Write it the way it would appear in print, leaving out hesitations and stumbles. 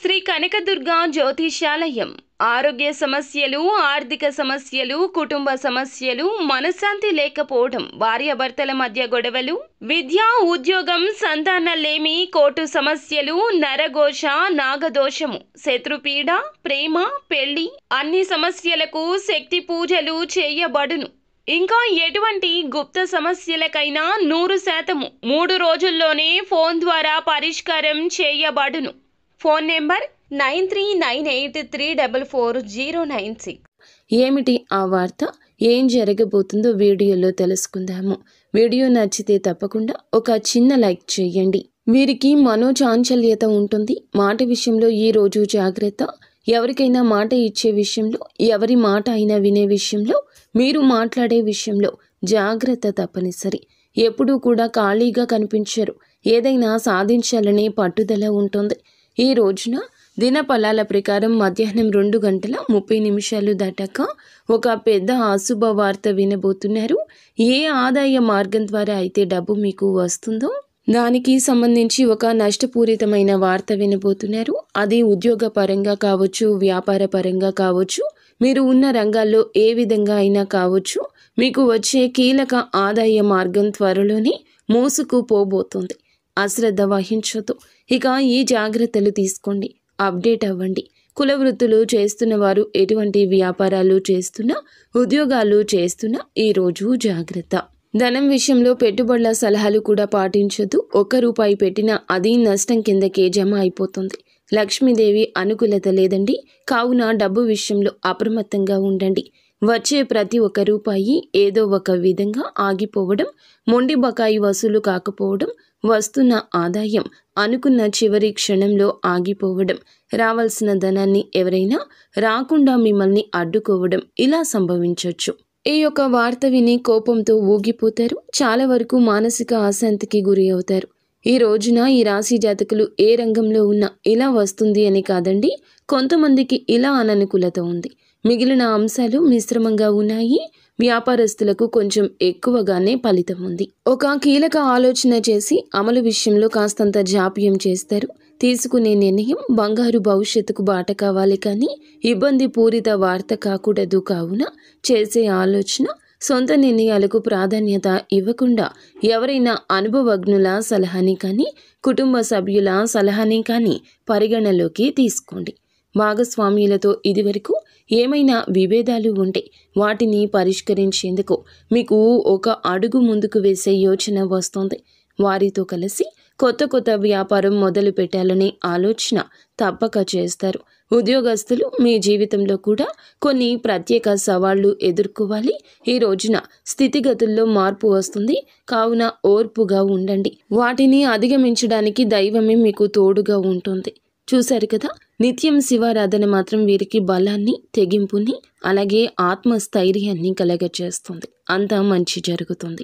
శ్రీ కనకదుర్గ జ్యోతిషాలయం ఆరోగ్య సమస్యలు, ఆర్థిక సమస్యలు, కుటుంబ సమస్యలు, మనశ్శాంతి లేకపోవడం, భార్యాభర్తల మధ్య గొడవలు, విద్య, ఉద్యోగం, సంతానలేమి, కోర్టు సమస్యలు, నరఘోష, నాగదోషము, శత్రుపీడ, ప్రేమ, పెళ్లి అన్ని సమస్యలకు శక్తి పూజలు చేయబడును. ఇంకా ఎటువంటి గుప్త సమస్యలకైనా 100% 3 రోజుల్లోనే ఫోన్ ద్వారా పరిష్కారం చేయబడును. Phone number 9398344096. ఏమిటి ఆ వార్త? ఏం జరగబోతుందో వీడియోలో తెలుసుకుందాము. వీడియో నచ్చితే తప్పకుండా ఒక చిన్న లైక్ చేయండి. వీరికి మనోచాంచల్యత ఉంటుంది. మాట విషయంలో ఈ రోజు జాగ్రత్త. ఎవరికైనా మాట ఇచ్చే విషయంలో, ఎవరి మాట అయినా వినే విషయంలో, మీరు మాట్లాడే విషయంలో జాగ్రత్త తప్పనిసరి. ఎప్పుడూ కూడా ఖాళీగా కనిపించరు. ఏదైనా సాధించాలనే పట్టుదల ఉంటుంది. ఈ రోజున దినఫలాల ప్రకారం మధ్యాహ్నం 2:30 దాటాక ఒక పెద్ద అశుభ వార్త వినబోతున్నారు. ఏ ఆదాయ మార్గం ద్వారా అయితే డబ్బు మీకు వస్తుందో దానికి సంబంధించి ఒక నష్టపూరితమైన వార్త వినబోతున్నారు. అది ఉద్యోగ పరంగా కావచ్చు, వ్యాపార పరంగా కావచ్చు, మీరు ఉన్న రంగాల్లో ఏ విధంగా అయినా కావచ్చు, మీకు వచ్చే కీలక ఆదాయ మార్గం త్వరలోనే మోసుకుపోబోతుంది. అశ్రద్ధ వహించొద్దు. ఇక ఈ జాగ్రత్తలు తీసుకోండి. అప్డేట్ అవ్వండి. కుల వృత్తులు చేస్తున్న వారు, ఎటువంటి వ్యాపారాలు చేస్తున్నా, ఉద్యోగాలు చేస్తున్నా ఈరోజు జాగ్రత్త. ధనం విషయంలో పెట్టుబడుల సలహాలు కూడా పాటించొద్దు. ₹1 పెట్టినా అది నష్టం కిందకే జమ అయిపోతుంది. లక్ష్మీదేవి అనుకూలత లేదండి. కావున డబ్బు విషయంలో అప్రమత్తంగా ఉండండి. వచ్చే ప్రతి ₹1 ఏదో ఒక విధంగా ఆగిపోవడం, మొండి బకాయి వసూలు కాకపోవడం, వస్తున్న ఆదాయం అనుకున్న చివరి క్షణంలో ఆగిపోవడం, రావాల్సిన ధనాన్ని ఎవరైనా రాకుండా మిమ్మల్ని అడ్డుకోవడం ఇలా సంభవించవచ్చు. ఈ యొక్క వార్త విని కోపంతో ఊగిపోతారు. చాలా వరకు మానసిక అశాంతికి గురి అవుతారు. ఈ రోజున ఈ రాశి జాతకులు ఏ రంగంలో ఉన్నా ఇలా వస్తుంది అని కాదండి, కొంతమందికి ఇలా అననుకూలత ఉంది. మిగిలిన అంశాలు మిశ్రమంగా ఉన్నాయి. వ్యాపారస్తులకు కొంచెం ఎక్కువగానే ఫలితం ఉంది. ఒక కీలక ఆలోచన చేసి అమలు విషయంలో కాస్తంత జాప్యం చేస్తారు. తీసుకునే నిర్ణయం బంగారు భవిష్యత్తుకు బాట కావాలి, కానీ ఇబ్బంది పూరిత వార్త కాకూడదు. కావున చేసే ఆలోచన సొంత నిర్ణయాలకు ప్రాధాన్యత ఇవ్వకుండా ఎవరైనా అనుభవజ్ఞుల సలహాని కానీ, కుటుంబ సభ్యుల సలహాని కానీ పరిగణలోకి తీసుకోండి. భాగస్వామ్యులతో ఇదివరకు ఏమైనా విభేదాలు ఉంటే వాటిని పరిష్కరించేందుకు మీకు ఒక అడుగు ముందుకు వేసే యోచన వస్తుంది. వారితో కలిసి కొత్త వ్యాపారం మొదలు పెట్టాలనే ఆలోచన తప్పక చేస్తారు. ఉద్యోగస్తులు మీ జీవితంలో కూడా కొన్ని ప్రత్యేక సవాళ్లు ఎదుర్కోవాలి. ఈ రోజున స్థితిగతుల్లో మార్పు వస్తుంది. కావున ఓర్పుగా ఉండండి. వాటిని అధిగమించడానికి దైవమే మీకు తోడుగా ఉంటుంది. చూశారు కదా, నిత్యం శివారాధన మాత్రం వీరికి బలాన్ని, తెగింపుని, అలాగే ఆత్మస్థైర్యాన్ని కలగచేస్తుంది. అంతా మంచి జరుగుతుంది.